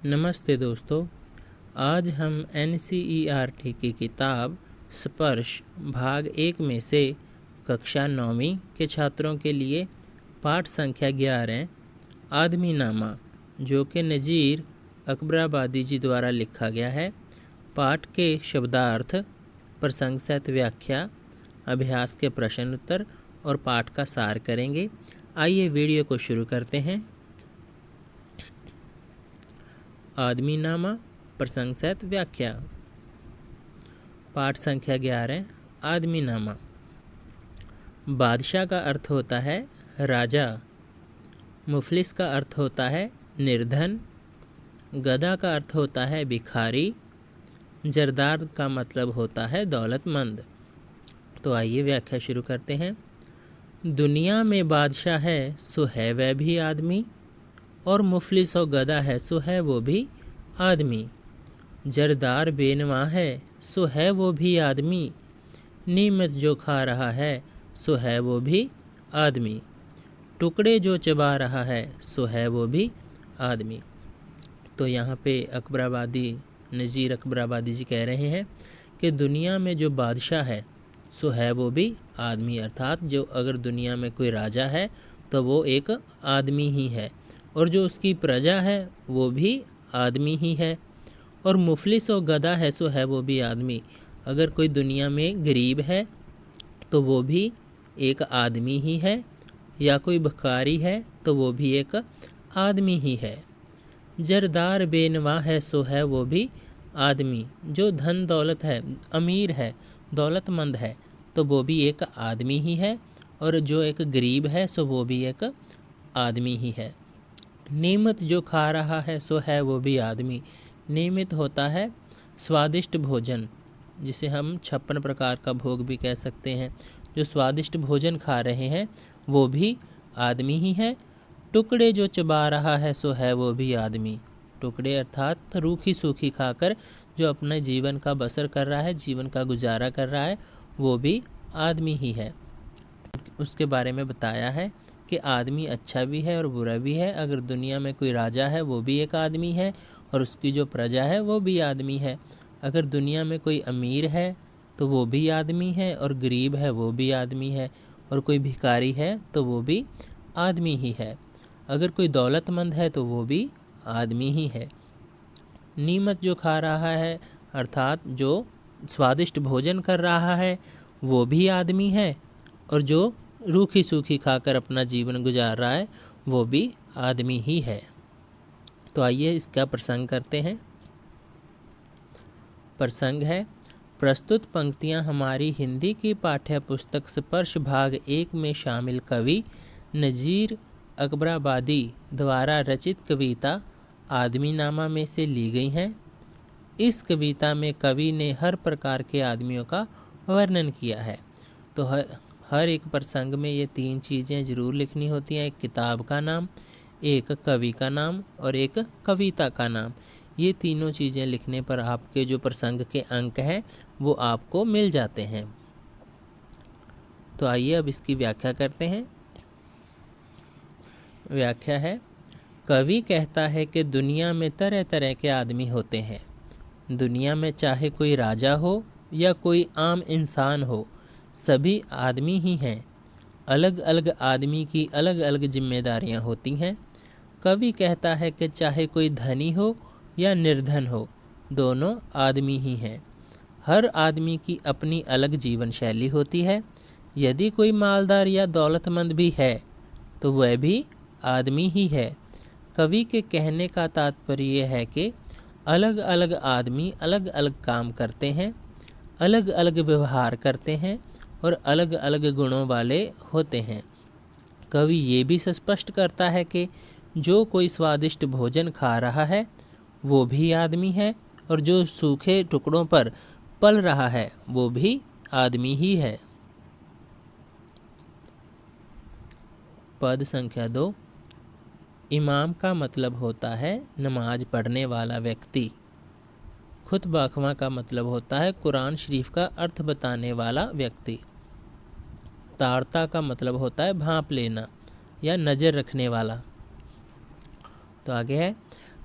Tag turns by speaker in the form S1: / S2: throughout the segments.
S1: नमस्ते दोस्तों। आज हम NCERT की किताब स्पर्श भाग 1 में से कक्षा 9वीं के छात्रों के लिए पाठ संख्या 11 आदमी नामा, जो कि नज़ीर अकबराबादी जी द्वारा लिखा गया है। पाठ के शब्दार्थ, प्रसंग सहित व्याख्या, अभ्यास के प्रश्न उत्तर और पाठ का सार करेंगे। आइए वीडियो को शुरू करते हैं। आदमी नामा, प्रसंग सहित व्याख्या। पाठ संख्या 11 आदमी नामा। बादशाह का अर्थ होता है राजा। मुफलिस का अर्थ होता है निर्धन। गधा का अर्थ होता है भिखारी। जरदार का मतलब होता है दौलतमंद। तो आइए व्याख्या शुरू करते हैं। दुनिया में बादशाह है सो है वह भी आदमी, और मुफलिस और गधा है सो है वो भी आदमी। जरदार बेनवा है सो है वो भी आदमी। नीमत जो खा रहा है सो है वो भी आदमी। टुकड़े जो चबा रहा है सो है वो भी आदमी। तो यहाँ पे नज़ीर अकबराबादी जी कह रहे हैं कि दुनिया में जो बादशाह है सो है वो भी आदमी, अर्थात जो अगर दुनिया में कोई राजा है तो वो एक आदमी ही है, और जो उसकी प्रजा है वो भी आदमी ही है। और मुफलिस और गधा है सो है वो भी आदमी। अगर कोई दुनिया में गरीब है तो वो भी एक आदमी ही है, या कोई भिखारी है तो वो भी एक आदमी ही है। जरदार बेनवा है सो है वो भी आदमी। जो धन दौलत है, अमीर है, दौलतमंद है, तो वो भी एक आदमी ही है, और जो एक गरीब है सो वो भी एक आदमी ही है। नियमित जो खा रहा है सो है वो भी आदमी। नियमित होता है स्वादिष्ट भोजन, जिसे हम 56 प्रकार का भोग भी कह सकते हैं। जो स्वादिष्ट भोजन खा रहे हैं वो भी आदमी ही है। टुकड़े जो चबा रहा है सो है वो भी आदमी। टुकड़े अर्थात रूखी सूखी खाकर जो अपने जीवन का बसर कर रहा है, जीवन का गुजारा कर रहा है, वो भी आदमी ही है। उसके बारे में बताया है कि आदमी अच्छा भी है और बुरा भी है। अगर दुनिया में कोई राजा है वो भी एक आदमी है, और उसकी जो प्रजा है वो भी आदमी है। अगर दुनिया में कोई अमीर है तो वो भी आदमी है, और गरीब है वो भी आदमी है, और कोई भिखारी है तो वो भी आदमी ही है। अगर कोई दौलतमंद है तो वो भी आदमी ही है। नीमत जो खा रहा है, अर्थात जो स्वादिष्ट भोजन कर रहा है, वो भी आदमी है, और जो रूखी सूखी खाकर अपना जीवन गुजार रहा है वो भी आदमी ही है। तो आइए इसका प्रसंग करते हैं। प्रसंग है, प्रस्तुत पंक्तियां हमारी हिंदी की पाठ्य पुस्तक स्पर्श भाग 1 में शामिल कवि नज़ीर अकबराबादी द्वारा रचित कविता आदमी नामा में से ली गई हैं। इस कविता में कवि ने हर प्रकार के आदमियों का वर्णन किया है। तो हर एक प्रसंग में ये 3 चीज़ें ज़रूर लिखनी होती हैं: एक किताब का नाम, एक कवि का नाम और एक कविता का नाम। ये तीनों चीज़ें लिखने पर आपके जो प्रसंग के अंक हैं वो आपको मिल जाते हैं। तो आइए अब इसकी व्याख्या करते हैं। व्याख्या है, कवि कहता है कि दुनिया में तरह तरह के आदमी होते हैं। दुनिया में चाहे कोई राजा हो या कोई आम इंसान हो, सभी आदमी ही हैं। अलग अलग आदमी की अलग अलग जिम्मेदारियां होती हैं। कवि कहता है कि चाहे कोई धनी हो या निर्धन हो, दोनों आदमी ही हैं। हर आदमी की अपनी अलग जीवन शैली होती है। यदि कोई मालदार या दौलतमंद भी है तो वह भी आदमी ही है। कवि के कहने का तात्पर्य है कि अलग अलग आदमी अलग अलग काम करते हैं, अलग अलग व्यवहार करते हैं और अलग अलग गुणों वाले होते हैं। कवि ये भी स्पष्ट करता है कि जो कोई स्वादिष्ट भोजन खा रहा है वो भी आदमी है, और जो सूखे टुकड़ों पर पल रहा है वो भी आदमी ही है। पद संख्या 2। इमाम का मतलब होता है नमाज पढ़ने वाला व्यक्ति। खुतबाखवा का मतलब होता है कुरान शरीफ का अर्थ बताने वाला व्यक्ति। तारता का मतलब होता है भांप लेना या नज़र रखने वाला। तो आगे है,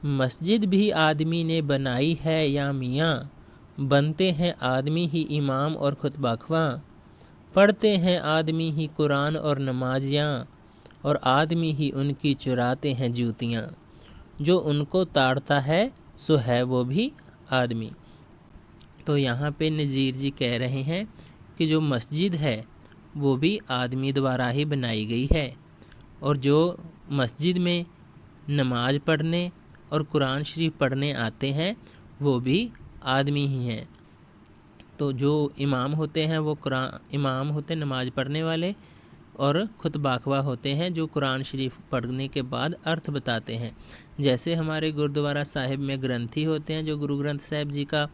S1: मस्जिद भी आदमी ने बनाई है या मियाँ, बनते हैं आदमी ही इमाम और खुतबा ख्वां, पढ़ते हैं आदमी ही कुरान और नमाजियाँ, और आदमी ही उनकी चुराते हैं जूतियाँ, जो उनको ताड़ता है सो है वो भी आदमी। तो यहाँ पे नज़ीर जी कह रहे हैं कि जो मस्जिद है वो भी आदमी द्वारा ही बनाई गई है, और जो मस्जिद में नमाज पढ़ने और कुरान शरीफ पढ़ने आते हैं वो भी आदमी ही हैं। तो जो इमाम होते हैं वो इमाम होते हैं नमाज पढ़ने वाले, और खुतबा ख्वा होते हैं जो कुरान शरीफ पढ़ने के बाद अर्थ बताते हैं। जैसे हमारे गुरुद्वारा साहिब में ग्रंथी होते हैं जो गुरु ग्रंथ साहिब जी का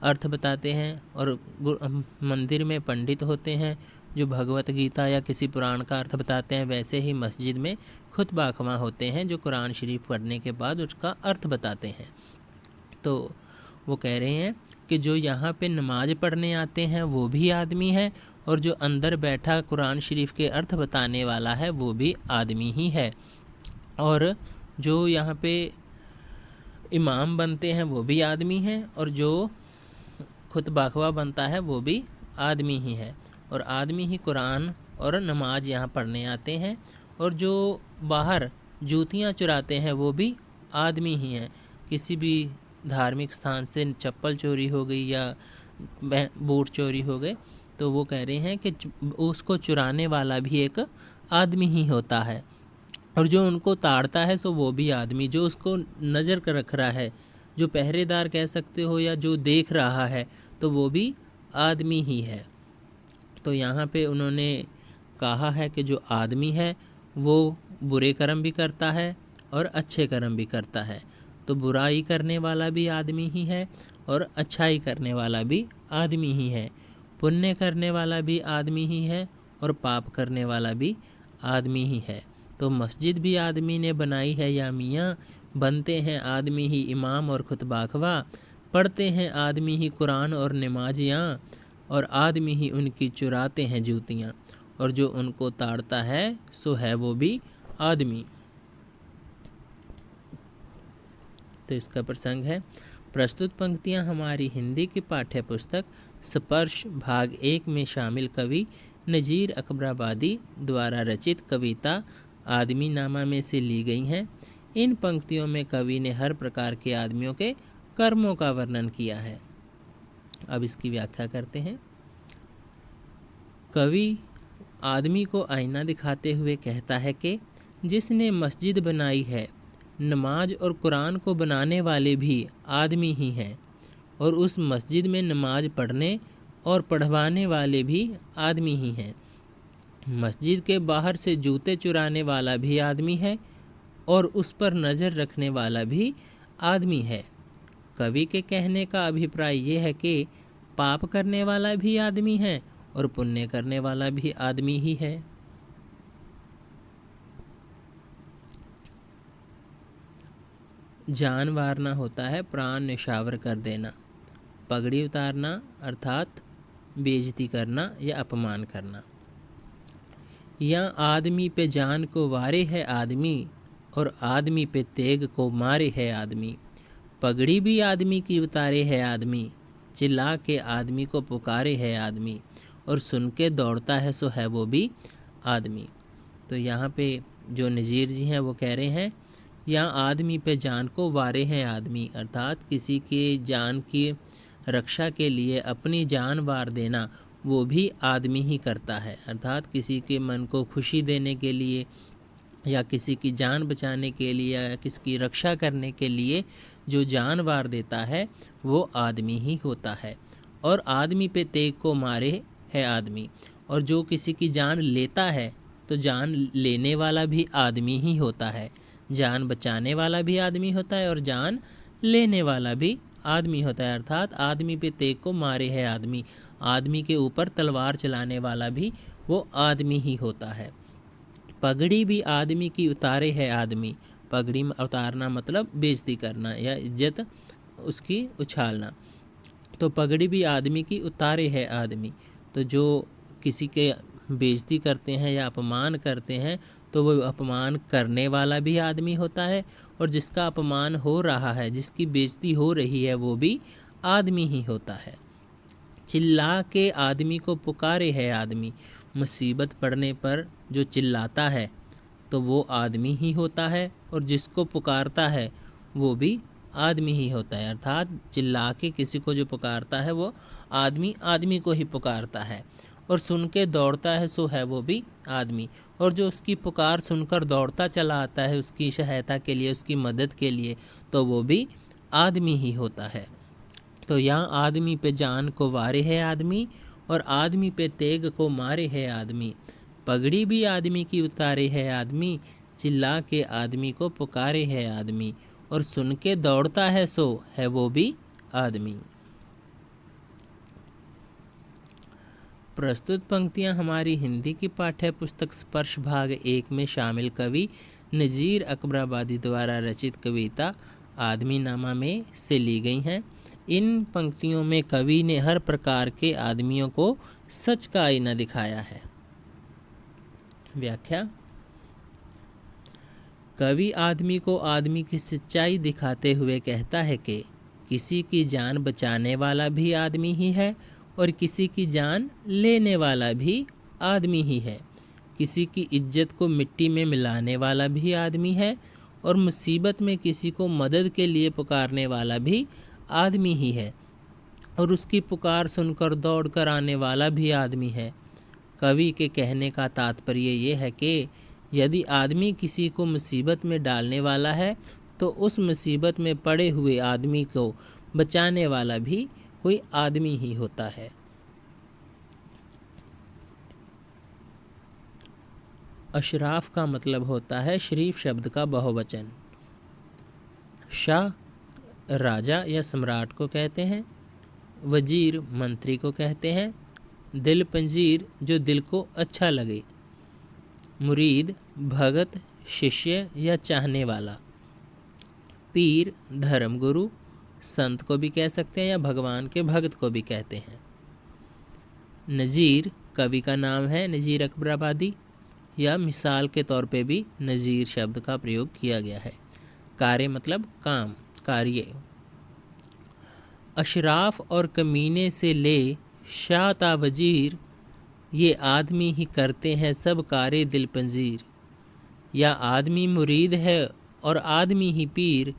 S1: अर्थ बताते हैं, और मंदिर में पंडित होते हैं जो भगवत गीता या किसी पुराण का अर्थ बताते हैं। वैसे ही मस्जिद में खुतबा ख्वा होते हैं जो कुरान शरीफ पढ़ने के बाद उसका अर्थ बताते हैं। तो वो कह रहे हैं कि जो यहाँ पे नमाज पढ़ने आते हैं वो भी आदमी है, और जो अंदर बैठा कुरान शरीफ के अर्थ बताने वाला है वो भी आदमी ही है, और जो यहाँ पे इमाम बनते हैं वो भी आदमी हैं, और जो खुतबा ख्वा बनता है वो भी आदमी ही है, और आदमी ही कुरान और नमाज यहाँ पढ़ने आते हैं, और जो बाहर जूतियाँ चुराते हैं वो भी आदमी ही हैं। किसी भी धार्मिक स्थान से चप्पल चोरी हो गई या बूट चोरी हो गए तो वो कह रहे हैं कि उसको चुराने वाला भी एक आदमी ही होता है, और जो उनको ताड़ता है सो वो भी आदमी, जो उसको नज़र कर रख रहा है, जो पहरेदार कह सकते हो या जो देख रहा है, तो वो भी आदमी ही है। तो यहाँ पे उन्होंने कहा है कि जो आदमी है वो बुरे कर्म भी करता है और अच्छे कर्म भी करता है। तो बुराई करने वाला भी आदमी ही है और अच्छाई करने वाला भी आदमी ही है, पुण्य करने वाला भी आदमी ही है और पाप करने वाला भी आदमी ही है। तो मस्जिद भी आदमी ने बनाई है या मियाँ, बनते हैं आदमी ही इमाम और खुतबा ख्वा, पढ़ते हैं आदमी ही कुरान और नमाजियाँ, और आदमी ही उनकी चुराते हैं जूतियाँ, और जो उनको ताड़ता है सो है वो भी आदमी। तो इसका प्रसंग है, प्रस्तुत पंक्तियाँ हमारी हिंदी की पाठ्य पुस्तक स्पर्श भाग 1 में शामिल कवि नज़ीर अकबराबादी द्वारा रचित कविता आदमी नामा में से ली गई हैं। इन पंक्तियों में कवि ने हर प्रकार के आदमियों के कर्मों का वर्णन किया है। अब इसकी व्याख्या करते हैं। कवि आदमी को आईना दिखाते हुए कहता है कि जिसने मस्जिद बनाई है, नमाज और कुरान को बनाने वाले भी आदमी ही हैं, और उस मस्जिद में नमाज पढ़ने और पढ़वाने वाले भी आदमी ही हैं। मस्जिद के बाहर से जूते चुराने वाला भी आदमी है और उस पर नज़र रखने वाला भी आदमी है। कवि के कहने का अभिप्राय ये है कि पाप करने वाला भी आदमी है और पुण्य करने वाला भी आदमी ही है। जान वारना होता है प्राण न्यौछावर कर देना, पगड़ी उतारना अर्थात बेइज्जती करना या अपमान करना। या आदमी पे जान को वारे है आदमी, और आदमी पे तेग को मारे है आदमी। पगड़ी भी आदमी की उतारे है आदमी, चिल्ला के आदमी को पुकारे है आदमी, और सुन के दौड़ता है सो है वो भी आदमी। तो यहाँ पे जो नज़ीर जी हैं वो कह रहे हैं, यहाँ आदमी पे जान को वारे हैं आदमी, अर्थात किसी के जान की रक्षा के लिए अपनी जान वार देना वो भी आदमी ही करता है। अर्थात किसी के मन को खुशी देने के लिए या किसी की जान बचाने के लिए या किसकी रक्षा करने के लिए जो जान वार देता है वो आदमी ही होता है। और आदमी पे तेग को मारे है आदमी, और जो किसी की जान लेता है तो जान लेने वाला भी आदमी ही होता है। जान बचाने वाला भी आदमी होता है और जान लेने वाला भी आदमी होता है। अर्थात आदमी पे तेग को मारे है आदमी, आदमी के ऊपर तलवार चलाने वाला भी वो आदमी ही होता है। पगड़ी भी आदमी की उतारे है आदमी, पगड़ी उतारना मतलब बेइज्जती करना या इज्जत उसकी उछालना। तो पगड़ी भी आदमी की उतारे है आदमी, तो जो किसी के बेइज्जती करते हैं या अपमान करते हैं तो वो अपमान करने वाला भी आदमी होता है, और जिसका अपमान हो रहा है, जिसकी बेइज्जती हो रही है, वो भी आदमी ही होता है। चिल्ला के आदमी को पुकारे है आदमी, मुसीबत पड़ने पर जो चिल्लाता है तो वो आदमी ही होता है, और जिसको पुकारता है वो भी आदमी ही होता है। अर्थात चिल्ला के किसी को जो पुकारता है वो आदमी आदमी को ही पुकारता है, और सुन के दौड़ता है सो है वो भी आदमी, और जो उसकी पुकार सुनकर दौड़ता चला आता है उसकी सहायता के लिए, उसकी मदद के लिए, तो वो भी आदमी ही होता है। तो यहाँ आदमी पे जान को वारे है आदमी, और आदमी पे तेग को मारे है आदमी। पगड़ी भी आदमी की उतारे है आदमी, चिल्ला के आदमी को पुकारे है आदमी, और सुन के दौड़ता है सो है वो भी आदमी। प्रस्तुत पंक्तियाँ हमारी हिंदी की पाठ्य पुस्तक स्पर्श भाग 1 में शामिल कवि नज़ीर अकबराबादी द्वारा रचित कविता आदमी नामा में से ली गई हैं। इन पंक्तियों में कवि ने हर प्रकार के आदमियों को सच का आईना दिखाया है। व्याख्या। कवि आदमी को आदमी की सच्चाई दिखाते हुए कहता है कि किसी की जान बचाने वाला भी आदमी ही है, और किसी की जान लेने वाला भी आदमी ही है। किसी की इज्जत को मिट्टी में मिलाने वाला भी आदमी है, और मुसीबत में किसी को मदद के लिए पुकारने वाला भी आदमी ही है, और उसकी पुकार सुनकर दौड़ कर आने वाला भी आदमी है। कवि के कहने का तात्पर्य ये है कि यदि आदमी किसी को मुसीबत में डालने वाला है तो उस मुसीबत में पड़े हुए आदमी को बचाने वाला भी कोई आदमी ही होता है। अशराफ का मतलब होता है शरीफ शब्द का बहुवचन। शाह राजा या सम्राट को कहते हैं, वजीर मंत्री को कहते हैं, दिल पंजीर जो दिल को अच्छा लगे, मुरीद भगत शिष्य या चाहने वाला, पीर धर्मगुरु संत को भी कह सकते हैं या भगवान के भक्त को भी कहते हैं। नज़ीर कवि का नाम है नज़ीर अकबराबादी, या मिसाल के तौर पे भी नज़ीर शब्द का प्रयोग किया गया है। कार्य मतलब काम, कार्य। अशराफ और कमीने से ले शाता वजीर, ये आदमी ही करते हैं सब कार्य दिल पंजीर। या आदमी मुरीद है और आदमी ही पीर,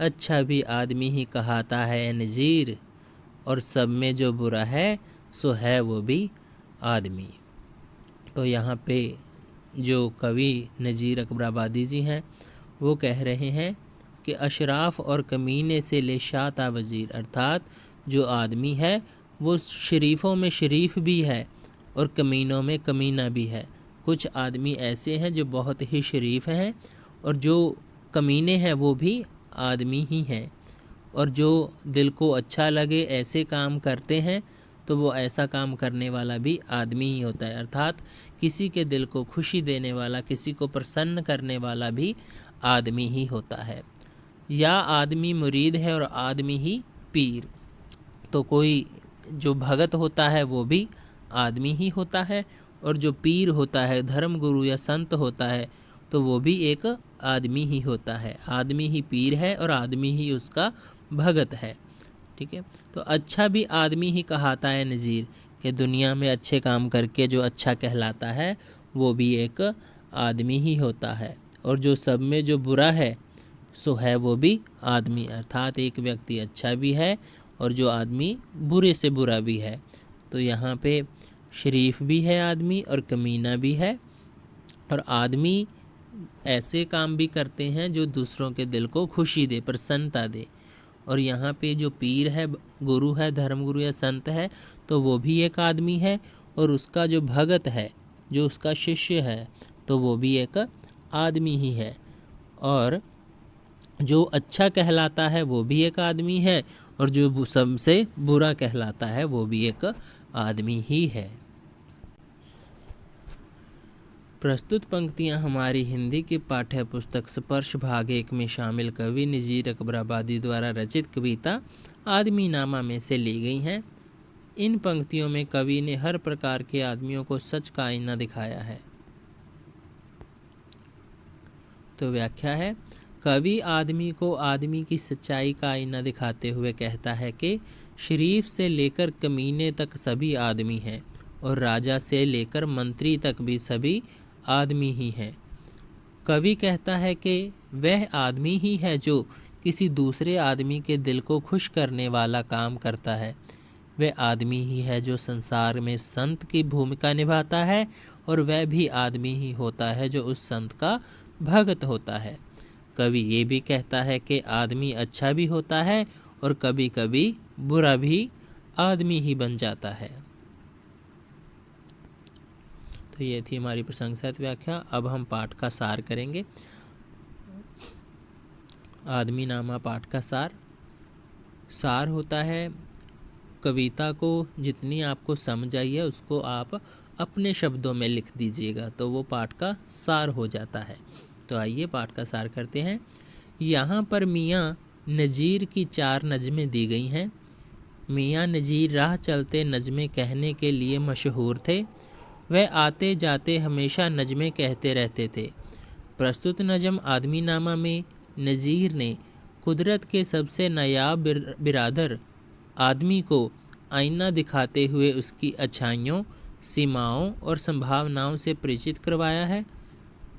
S1: अच्छा भी आदमी ही कहाता है नज़ीर, और सब में जो बुरा है सो है वो भी आदमी। तो यहाँ पे जो कवि नज़ीर अकबराबादी जी हैं वो कह रहे हैं कि अशराफ और कमीने से ले शाता वज़ीर, अर्थात जो आदमी है वो शरीफों में शरीफ भी है और कमीनों में कमीना भी है। कुछ आदमी ऐसे हैं जो बहुत ही शरीफ हैं, और जो कमीने हैं वो भी आदमी ही हैं, और जो दिल को अच्छा लगे ऐसे काम करते हैं तो वो ऐसा काम करने वाला भी आदमी ही होता है। अर्थात किसी के दिल को खुशी देने वाला, किसी को प्रसन्न करने वाला भी आदमी ही होता है। या आदमी मुरीद है और आदमी ही पीर, तो कोई जो भगत होता है वो भी आदमी ही होता है, और जो पीर होता है, धर्मगुरु या संत होता है, तो वो भी एक आदमी ही होता है। आदमी ही पीर है और आदमी ही उसका भगत है। ठीक है, तो अच्छा भी आदमी ही कहाता है नज़ीर, कि दुनिया में अच्छे काम करके जो अच्छा कहलाता है वो भी एक आदमी ही होता है, और जो सब में जो बुरा है सो है वो भी आदमी। अर्थात एक व्यक्ति अच्छा भी है और जो आदमी बुरे से बुरा भी है। तो यहाँ पे शरीफ भी है आदमी और कमीना भी है, और आदमी ऐसे काम भी करते हैं जो दूसरों के दिल को खुशी दे, प्रसन्नता दे। और यहाँ पे जो पीर है, गुरु है, धर्मगुरु या संत है, तो वो भी एक आदमी है, और उसका जो भगत है, जो उसका शिष्य है, तो वो भी एक आदमी ही है। और जो अच्छा कहलाता है वो भी एक आदमी है, और जो सबसे बुरा कहलाता है वो भी एक आदमी ही है। प्रस्तुत पंक्तियाँ हमारी हिंदी की पाठ्य पुस्तक स्पर्श भाग 1 में शामिल कवि नज़ीर अकबराबादी द्वारा रचित कविता आदमी नामा में से ली गई हैं। इन पंक्तियों में कवि ने हर प्रकार के आदमियों को सच का आईना दिखाया है। तो व्याख्या है, कवि आदमी को आदमी की सच्चाई का आईना दिखाते हुए कहता है कि शरीफ से लेकर कमीने तक सभी आदमी हैं और राजा से लेकर मंत्री तक भी सभी आदमी ही हैं। कवि कहता है कि वह आदमी ही है जो किसी दूसरे आदमी के दिल को खुश करने वाला काम करता है। वह आदमी ही है जो संसार में संत की भूमिका निभाता है और वह भी आदमी ही होता है जो उस संत का भगत होता है। कवि ये भी कहता है कि आदमी अच्छा भी होता है और कभी कभी बुरा भी आदमी ही बन जाता है। तो ये थी हमारी प्रसंगसहित व्याख्या। अब हम पाठ का सार करेंगे। आदमी नामा पाठ का सार। सार होता है कविता को जितनी आपको समझ आई है उसको आप अपने शब्दों में लिख दीजिएगा तो वो पाठ का सार हो जाता है। तो आइए पाठ का सार करते हैं। यहाँ पर मियाँ नज़ीर की 4 नज़में दी गई हैं। मियाँ नज़ीर राह चलते नज़में कहने के लिए मशहूर थे। वह आते जाते हमेशा नज़में कहते रहते थे। प्रस्तुत नज़म आदमी नामा में नज़ीर ने कुदरत के सबसे नायाब बिरादर आदमी को आईना दिखाते हुए उसकी अच्छाइयों, सीमाओं और संभावनाओं से परिचित करवाया है।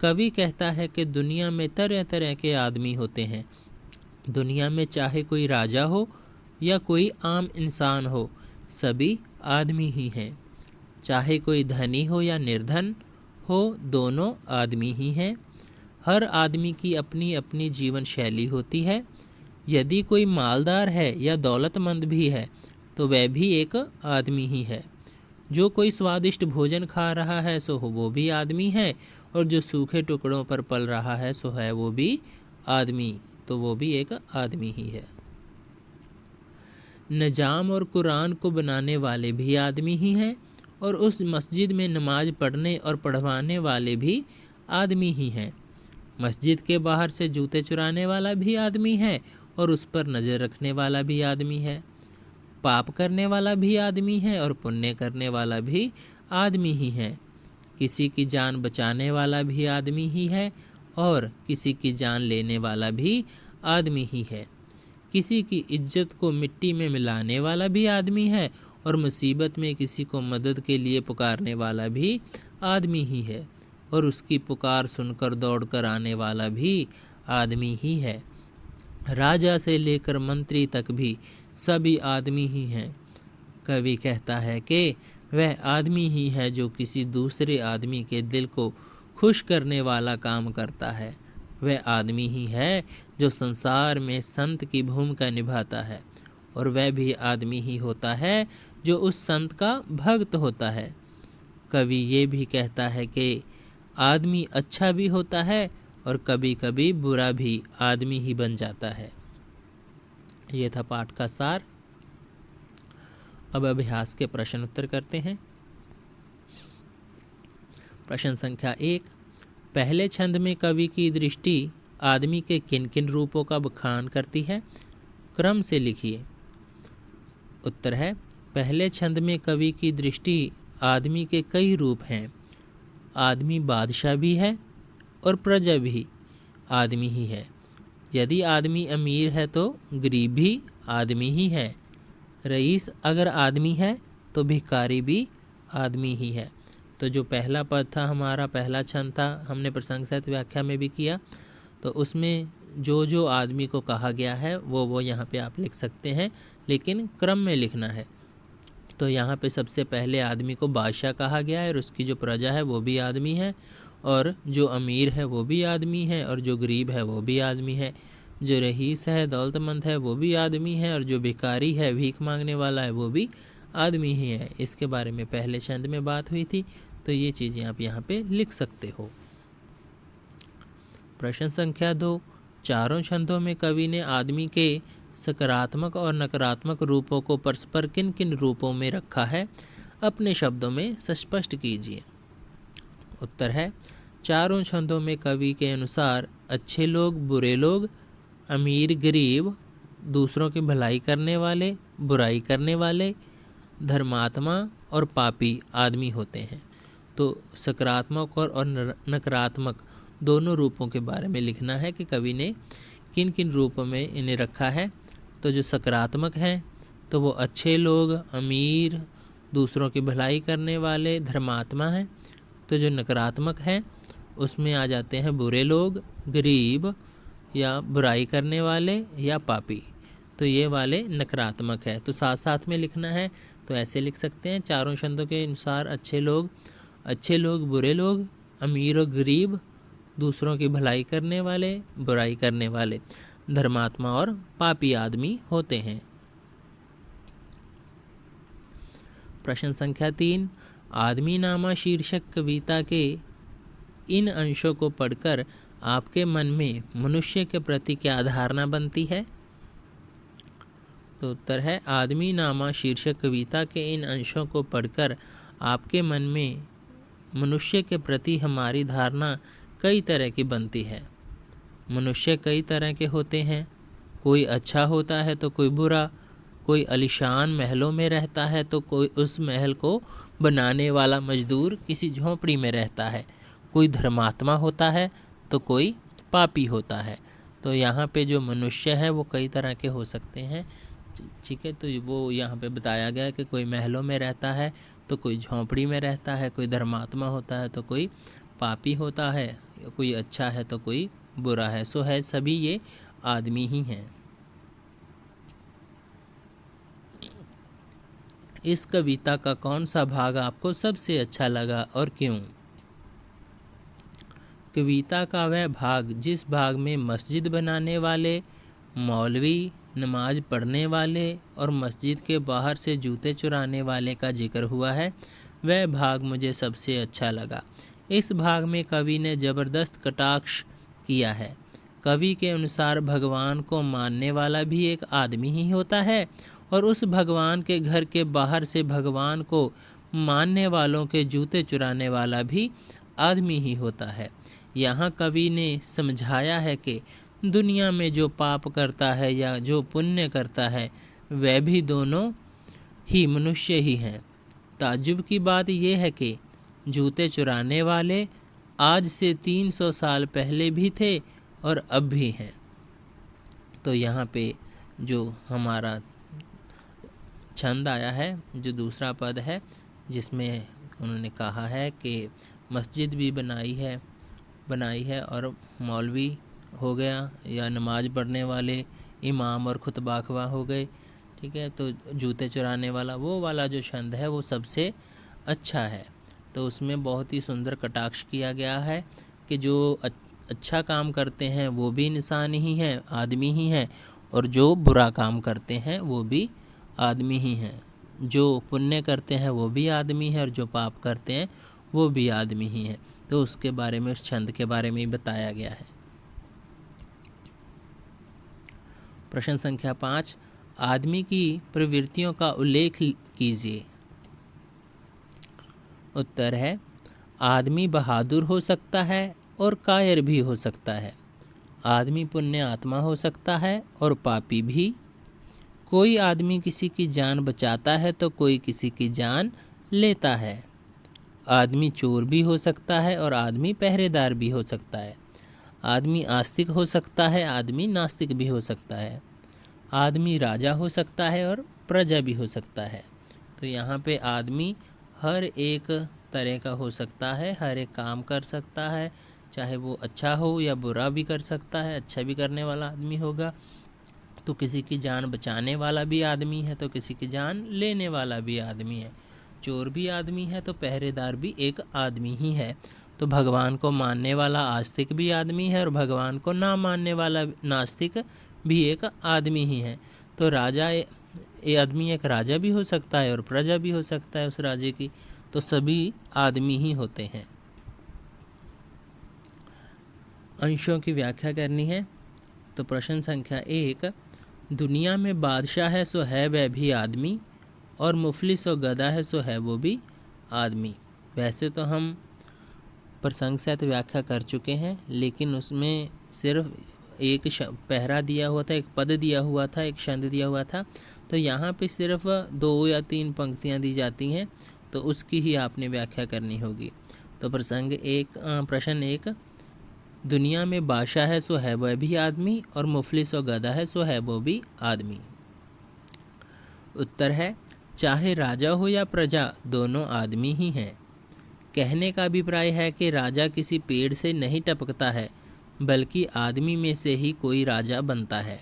S1: कवि कहता है कि दुनिया में तरह तरह के आदमी होते हैं। दुनिया में चाहे कोई राजा हो या कोई आम इंसान हो, सभी आदमी ही हैं। चाहे कोई धनी हो या निर्धन हो, दोनों आदमी ही हैं। हर आदमी की अपनी अपनी जीवन शैली होती है। यदि कोई मालदार है या दौलतमंद भी है तो वह भी एक आदमी ही है। जो कोई स्वादिष्ट भोजन खा रहा है सो वो भी आदमी है और जो सूखे टुकड़ों पर पल रहा है सो है वो भी आदमी, तो वो भी एक आदमी ही है। निजाम और कुरान को बनाने वाले भी आदमी ही हैं और उस मस्जिद में नमाज पढ़ने और पढ़वाने वाले भी आदमी ही हैं। मस्जिद के बाहर से जूते चुराने वाला भी आदमी है और उस पर नज़र रखने वाला भी आदमी है। पाप करने वाला भी आदमी है और पुण्य करने वाला भी आदमी ही है। किसी की जान बचाने वाला भी आदमी ही है और किसी की जान लेने वाला भी आदमी ही है। किसी की इज्जत को मिट्टी में मिलाने वाला भी आदमी है और मुसीबत में किसी को मदद के लिए पुकारने वाला भी आदमी ही है और उसकी पुकार सुनकर दौड़कर आने वाला भी आदमी ही है। राजा से लेकर मंत्री तक भी सभी आदमी ही हैं। कवि कहता है कि वह आदमी ही है जो किसी दूसरे आदमी के दिल को खुश करने वाला काम करता है। वह आदमी ही है जो संसार में संत की भूमिका निभाता है और वह भी आदमी ही होता है जो उस संत का भक्त होता है। कवि ये भी कहता है कि आदमी अच्छा भी होता है और कभी कभी बुरा भी आदमी ही बन जाता है। ये था पाठ का सार। अब अभ्यास के प्रश्न उत्तर करते हैं। प्रश्न संख्या 1। पहले छंद में कवि की दृष्टि आदमी के किन किन रूपों का बखान करती है? क्रम से लिखिए। उत्तर है, पहले छंद में कवि की दृष्टि आदमी के कई रूप हैं। आदमी बादशाह भी है और प्रजा भी आदमी ही है। यदि आदमी अमीर है तो गरीब भी आदमी ही है। रईस अगर आदमी है तो भिखारी भी आदमी ही है। तो जो पहला पद था हमारा, पहला छंद था, हमने प्रसंग सहित व्याख्या में भी किया, तो उसमें जो जो आदमी को कहा गया है वो यहाँ पे आप लिख सकते हैं, लेकिन क्रम में लिखना है। तो यहाँ पे सबसे पहले आदमी को बादशाह कहा गया है और उसकी जो प्रजा है वो भी आदमी है, और जो अमीर है वो भी आदमी है, और जो गरीब है वो भी आदमी है, जो रईस है, दौलतमंद है, वो भी आदमी है, और जो भिखारी है, भीख मांगने वाला है, वो भी आदमी ही है। इसके बारे में पहले छंद में बात हुई थी, तो ये चीज़ें आप यहाँ पे लिख सकते हो। प्रश्न संख्या 2। चारों छंदों में कवि ने आदमी के सकारात्मक और नकारात्मक रूपों को परस्पर किन किन रूपों में रखा है? अपने शब्दों में स्पष्ट कीजिए। उत्तर है, चारों छंदों में कवि के अनुसार अच्छे लोग, बुरे लोग, अमीर गरीब, दूसरों की भलाई करने वाले, बुराई करने वाले, धर्मात्मा और पापी आदमी होते हैं। तो सकारात्मक और नकारात्मक दोनों रूपों के बारे में लिखना है कि कवि ने किन किन रूपों में इन्हें रखा है। तो जो सकारात्मक हैं तो वो अच्छे लोग, अमीर, दूसरों की भलाई करने वाले, धर्मात्मा हैं। तो जो नकारात्मक हैं उसमें आ जाते हैं बुरे लोग, गरीब या बुराई करने वाले या पापी। तो ये वाले नकारात्मक है। तो साथ साथ में लिखना है तो ऐसे लिख सकते हैं चारों छंदों के अनुसार। अच्छे लोग, बुरे लोग, अमीर और गरीब, दूसरों की भलाई करने वाले, बुराई करने वाले, धर्मात्मा और पापी आदमी होते हैं। प्रश्न संख्या 3, आदमी नामा शीर्षक कविता के इन अंशों को पढ़कर आपके मन में मनुष्य के प्रति क्या धारणा बनती है? तो उत्तर है आदमी नामा शीर्षक कविता के इन अंशों को पढ़कर आपके मन में मनुष्य के प्रति हमारी धारणा कई तरह की बनती है। मनुष्य कई तरह के होते हैं, कोई अच्छा होता है तो कोई बुरा, कोई आलीशान महलों में रहता है तो कोई उस महल को बनाने वाला मजदूर किसी झोंपड़ी में रहता है, कोई धर्मात्मा होता है तो कोई पापी होता है। तो यहाँ पे जो मनुष्य है वो कई तरह के हो सकते हैं, ठीक है। तो वो यहाँ पे बताया गया है कि कोई महलों में रहता है तो कोई झोंपड़ी में रहता है, कोई धर्मात्मा होता है तो कोई पापी होता है, कोई अच्छा है तो कोई बुरा है। सो है सभी ये आदमी ही हैं। इस कविता का कौन सा भाग आपको सबसे अच्छा लगा और क्यों? कविता का वह भाग जिस भाग में मस्जिद बनाने वाले, मौलवी, नमाज पढ़ने वाले और मस्जिद के बाहर से जूते चुराने वाले का जिक्र हुआ है, वह भाग मुझे सबसे अच्छा लगा। इस भाग में कवि ने ज़बरदस्त कटाक्ष किया है। कवि के अनुसार भगवान को मानने वाला भी एक आदमी ही होता है और उस भगवान के घर के बाहर से भगवान को मानने वालों के जूते चुराने वाला भी आदमी ही होता है। यहाँ कवि ने समझाया है कि दुनिया में जो पाप करता है या जो पुण्य करता है वह भी दोनों ही मनुष्य ही हैं। ताज्जुब की बात यह है कि जूते चुराने वाले आज से 300 साल पहले भी थे और अब भी हैं। तो यहाँ पे जो हमारा छंद आया है, जो दूसरा पद है, जिसमें उन्होंने कहा है कि मस्जिद भी बनाई है और मौलवी हो गया या नमाज पढ़ने वाले इमाम और खुतबाखवा हो गए, ठीक है। तो जूते चुराने वाला वो वाला जो छंद है वो सबसे अच्छा है। तो उसमें बहुत ही सुंदर कटाक्ष किया गया है कि जो अच्छा काम करते हैं वो भी इंसान ही हैं, आदमी ही हैं, और जो बुरा काम करते हैं वो भी आदमी ही हैं। जो पुण्य करते हैं वो भी आदमी है और जो पाप करते हैं वो भी आदमी ही हैं। तो उसके बारे में, उस छंद के बारे में ही बताया गया है। प्रश्न संख्या 5, आदमी की प्रवृत्तियों का उल्लेख कीजिए। उत्तर है आदमी बहादुर हो सकता है और कायर भी हो सकता है। आदमी पुण्य आत्मा हो सकता है और पापी भी। कोई आदमी किसी की जान बचाता है तो कोई किसी की जान लेता है। आदमी चोर भी हो सकता है और आदमी पहरेदार भी हो सकता है। आदमी आस्तिक हो सकता है, आदमी नास्तिक भी हो सकता है। आदमी राजा हो सकता है और प्रजा भी हो सकता है। तो यहाँ पे आदमी हर एक तरह का हो सकता है, हर एक काम कर सकता है, चाहे वो अच्छा हो या बुरा भी कर सकता है। अच्छा भी करने वाला आदमी होगा तो किसी की जान बचाने वाला भी आदमी है, तो किसी की जान लेने वाला भी आदमी है। चोर भी आदमी है तो पहरेदार भी एक आदमी ही है। तो भगवान को मानने वाला आस्तिक भी आदमी है और भगवान को ना मानने वाला नास्तिक भी एक आदमी ही है। तो राजा, ये आदमी एक राजा भी हो सकता है और प्रजा भी हो सकता है उस राज्य की। तो सभी आदमी ही होते हैं। अंशों की व्याख्या करनी है। तो प्रश्न संख्या 1, दुनिया में बादशाह है सो है वह भी आदमी, और मुफलिस और गधा है सो है वो भी आदमी। वैसे तो हम प्रसंग सहित व्याख्या कर चुके हैं, लेकिन उसमें सिर्फ एक पहरा दिया हुआ था, एक पद दिया हुआ था, एक छंद दिया हुआ था। तो यहाँ पे सिर्फ 2 या 3 पंक्तियाँ दी जाती हैं, तो उसकी ही आपने व्याख्या करनी होगी। तो प्रश्न 1, दुनिया में बादशाह है सो है वह भी आदमी, और मुफलिस और गधा है सो है वो भी आदमी। उत्तर है चाहे राजा हो या प्रजा, दोनों आदमी ही हैं। कहने का अभिप्राय है कि राजा किसी पेड़ से नहीं टपकता है, बल्कि आदमी में से ही कोई राजा बनता है।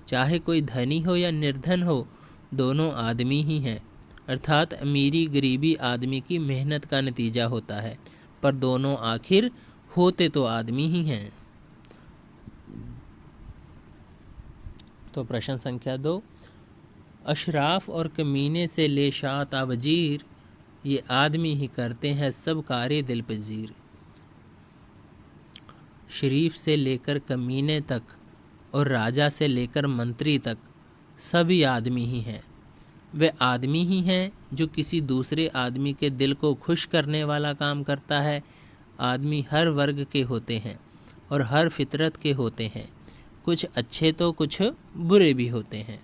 S1: चाहे कोई धनी हो या निर्धन हो, दोनों आदमी ही हैं। अर्थात अमीरी गरीबी आदमी की मेहनत का नतीजा होता है, पर दोनों आखिर होते तो आदमी ही हैं। तो प्रश्न संख्या 2, अशराफ और कमीने से ले शाता वजीर, ये आदमी ही करते हैं सब कार्य दिल पजीर। शरीफ से लेकर कमीने तक और राजा से लेकर मंत्री तक सभी आदमी ही हैं। वे आदमी ही हैं जो किसी दूसरे आदमी के दिल को खुश करने वाला काम करता है। आदमी हर वर्ग के होते हैं और हर फितरत के होते हैं, कुछ अच्छे तो कुछ बुरे भी होते हैं।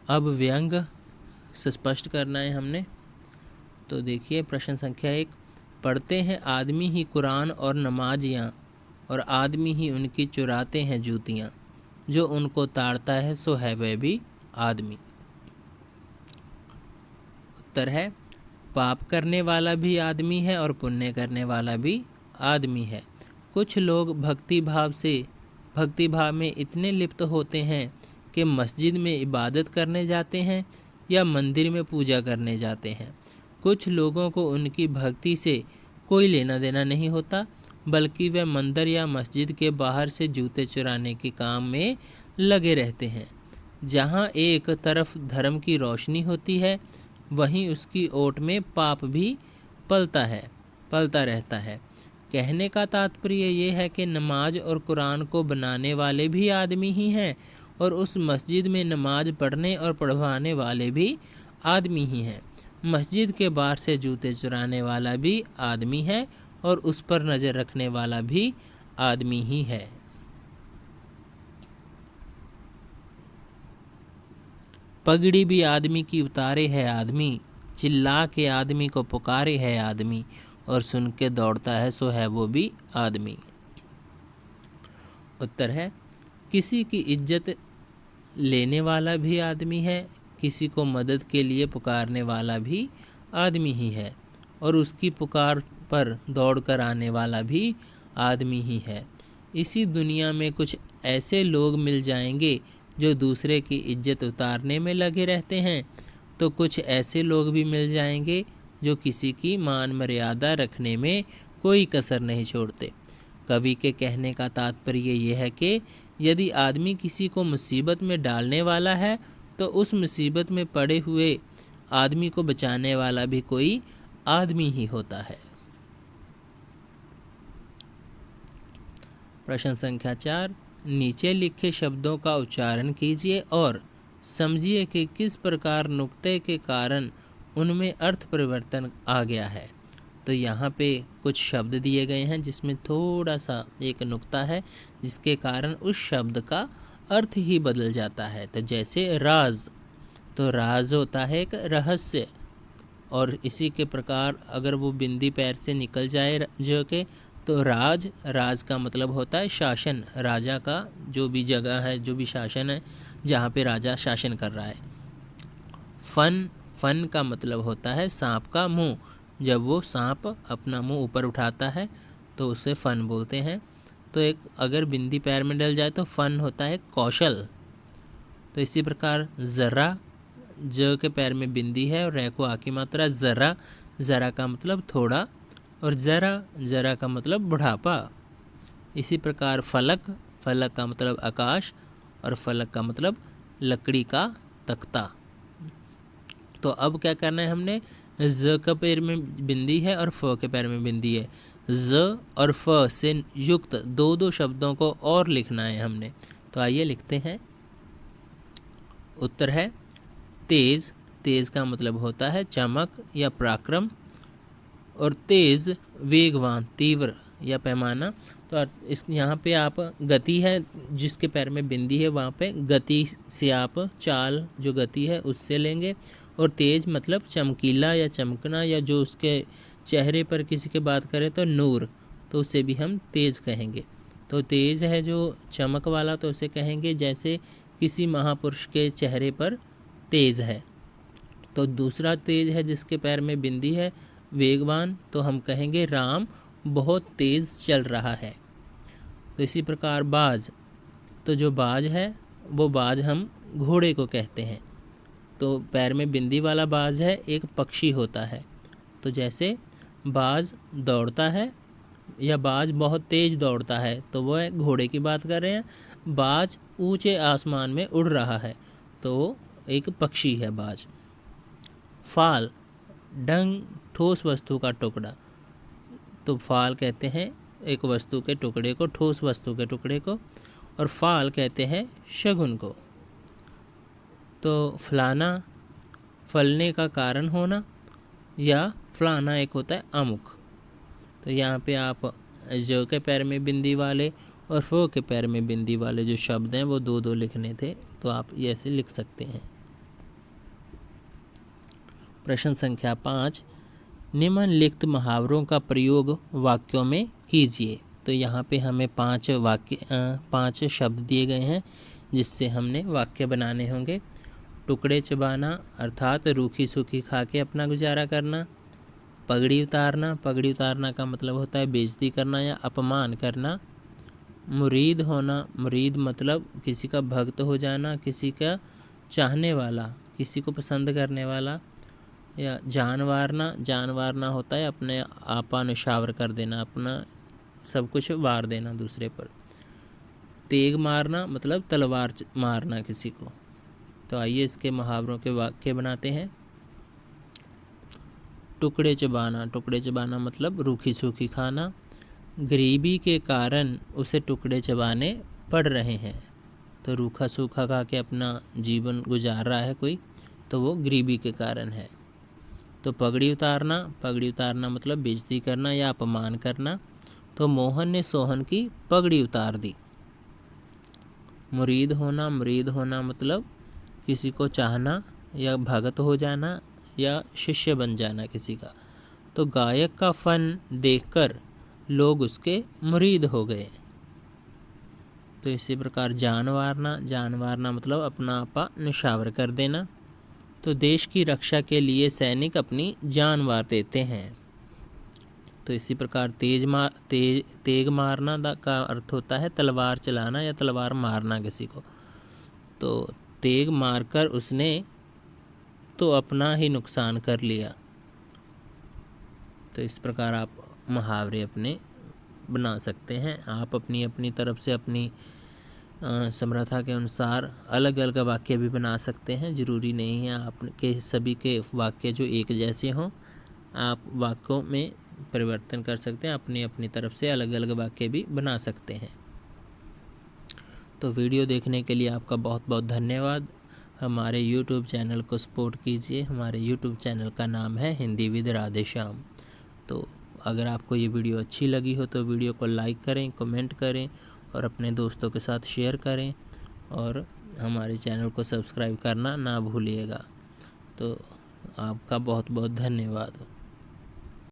S1: अब व्यंग स्पष्ट करना है हमने। तो देखिए प्रश्न संख्या 1, पढ़ते हैं आदमी ही कुरान और नमाजियाँ, और आदमी ही उनकी चुराते हैं जूतियाँ। जो उनको ताड़ता है सो है वह भी आदमी। उत्तर है पाप करने वाला भी आदमी है और पुण्य करने वाला भी आदमी है। कुछ लोग भक्ति भाव में इतने लिप्त होते हैं कि मस्जिद में इबादत करने जाते हैं या मंदिर में पूजा करने जाते हैं। कुछ लोगों को उनकी भक्ति से कोई लेना देना नहीं होता, बल्कि वे मंदिर या मस्जिद के बाहर से जूते चुराने के काम में लगे रहते हैं। जहाँ एक तरफ धर्म की रोशनी होती है, वहीं उसकी ओट में पाप भी पलता रहता है। कहने का तात्पर्य ये है कि नमाज और कुरान को बनाने वाले भी आदमी ही हैं, और उस मस्जिद में नमाज पढ़ने और पढ़वाने वाले भी आदमी ही हैं। मस्जिद के बाहर से जूते चुराने वाला भी आदमी है, और उस पर नज़र रखने वाला भी आदमी ही है। पगड़ी भी आदमी की उतारे है आदमी, चिल्ला के आदमी को पुकारे है आदमी, और सुन के दौड़ता है सो है वो भी आदमी। उत्तर है किसी की इज्जत लेने वाला भी आदमी है, किसी को मदद के लिए पुकारने वाला भी आदमी ही है, और उसकी पुकार पर दौड़ कर आने वाला भी आदमी ही है। इसी दुनिया में कुछ ऐसे लोग मिल जाएंगे जो दूसरे की इज्जत उतारने में लगे रहते हैं, तो कुछ ऐसे लोग भी मिल जाएंगे जो किसी की मान मर्यादा रखने में कोई कसर नहीं छोड़ते। कवि के कहने का तात्पर्य यह है कि यदि आदमी किसी को मुसीबत में डालने वाला है, तो उस मुसीबत में पड़े हुए आदमी को बचाने वाला भी कोई आदमी ही होता है। प्रश्न संख्या 4, नीचे लिखे शब्दों का उच्चारण कीजिए और समझिए कि किस प्रकार नुक्ते के कारण उनमें अर्थ परिवर्तन आ गया है। तो यहाँ पे कुछ शब्द दिए गए हैं जिसमें थोड़ा सा एक नुक्ता है, जिसके कारण उस शब्द का अर्थ ही बदल जाता है। तो जैसे राज, तो राज होता है एक रहस्य, और इसी के प्रकार अगर वो बिंदी पैर से निकल जाए जो के, तो राज का मतलब होता है शासन, राजा का जो भी जगह है, जो भी शासन है, जहाँ पे राजा शासन कर रहा है। फन का मतलब होता है सांप का मुंह, जब वो सांप अपना मुंह ऊपर उठाता है तो उसे फन बोलते हैं। तो एक अगर बिंदी पैर में डल जाए तो फन होता है कौशल। तो इसी प्रकार ज़रा, ज के पैर में बिंदी है और रै को आ की मात्रा, ज़रा का मतलब थोड़ा, और ज़रा का मतलब बुढ़ापा। इसी प्रकार फलक का मतलब आकाश, और फलक का मतलब लकड़ी का तख्ता। तो अब क्या करना है हमने, ज का पैर में बिंदी है और फ के पैर में बिंदी है, ज और फ से युक्त दो शब्दों को और लिखना है हमने। तो आइए लिखते हैं। उत्तर है तेज का मतलब होता है चमक या पराक्रम, और तेज वेगवान, तीव्र या पैमाना। तो इस यहाँ पे आप गति है, जिसके पैर में बिंदी है वहाँ पे गति से आप चाल जो गति है उससे लेंगे। और तेज मतलब चमकीला या चमकना, या जो उसके चेहरे पर किसी के बात करें तो नूर, तो उसे भी हम तेज कहेंगे। तो तेज है जो चमक वाला, तो उसे कहेंगे जैसे किसी महापुरुष के चेहरे पर तेज है। तो दूसरा तेज है जिसके पैर में बिंदी है, वेगवान, तो हम कहेंगे राम बहुत तेज चल रहा है। तो इसी प्रकार बाज, तो जो बाज है वो बाज हम घोड़े को कहते हैं। तो पैर में बिंदी वाला बाज है, एक पक्षी होता है। तो जैसे बाज दौड़ता है या बाज बहुत तेज दौड़ता है, तो वो है घोड़े की बात कर रहे हैं। बाज ऊंचे आसमान में उड़ रहा है, तो वो एक पक्षी है बाज। फाल, डंग, ठोस वस्तु का टुकड़ा, तो फाल कहते हैं एक वस्तु के टुकड़े को, ठोस वस्तु के टुकड़े को, और फाल कहते हैं शगुन को। तो फलाना, फलने का कारण होना, या फलाना एक होता है अमुक। तो यहाँ पे आप जो के पैर में बिंदी वाले और फो के पैर में बिंदी वाले जो शब्द हैं वो दो दो लिखने थे, तो आप ये ऐसे लिख सकते हैं। प्रश्न संख्या 5, निम्नलिखित मुहावरों का प्रयोग वाक्यों में कीजिए। तो यहाँ पे हमें 5 शब्द दिए गए हैं जिससे हमने वाक्य बनाने होंगे। टुकड़े चबाना अर्थात रूखी सूखी खा के अपना गुजारा करना। पगड़ी उतारना, पगड़ी उतारना का मतलब होता है बेइज्जती करना या अपमान करना। मुरीद होना, मुरीद मतलब किसी का भक्त हो जाना, किसी का चाहने वाला, किसी को पसंद करने वाला। या जानवारना, जानवारना होता है अपने आपा निशावर कर देना, अपना सब कुछ वार देना दूसरे पर। तेग मारना मतलब तलवार मारना किसी को। तो आइए इसके मुहावरों के वाक्य बनाते हैं। टुकड़े चबाना, टुकड़े चबाना मतलब रूखी सूखी खाना। गरीबी के कारण उसे टुकड़े चबाने पड़ रहे हैं, तो रूखा सूखा खा के अपना जीवन गुजार रहा है कोई, तो वो गरीबी के कारण है। तो पगड़ी उतारना, पगड़ी उतारना मतलब बेइज्जती करना या अपमान करना। तो मोहन ने सोहन की पगड़ी उतार दी। मुरीद होना, मुरीद होना मतलब किसी को चाहना या भगत हो जाना या शिष्य बन जाना किसी का। तो गायक का फन देखकर लोग उसके मुरीद हो गए। तो इसी प्रकार जानवारना, जानवारना मतलब अपना आपा निशावर कर देना। तो देश की रक्षा के लिए सैनिक अपनी जान वार देते हैं। तो इसी प्रकार तेग मारना का अर्थ होता है तलवार चलाना या तलवार मारना किसी को। तो तेग मारकर उसने तो अपना ही नुकसान कर लिया। तो इस प्रकार आप मुहावरे अपने बना सकते हैं। आप अपनी अपनी तरफ से अपनी समर्था के अनुसार अलग अलग वाक्य भी बना सकते हैं। ज़रूरी नहीं है आपके सभी के वाक्य जो एक जैसे हों, आप वाक्यों में परिवर्तन कर सकते हैं, अपनी अपनी तरफ से अलग अलग वाक्य भी बना सकते हैं। तो वीडियो देखने के लिए आपका बहुत बहुत धन्यवाद। हमारे YouTube चैनल को सपोर्ट कीजिए। हमारे YouTube चैनल का नाम है हिंदी विद राधेश्याम। तो अगर आपको ये वीडियो अच्छी लगी हो तो वीडियो को लाइक करें, कमेंट करें और अपने दोस्तों के साथ शेयर करें, और हमारे चैनल को सब्सक्राइब करना ना भूलिएगा। तो आपका बहुत बहुत धन्यवाद।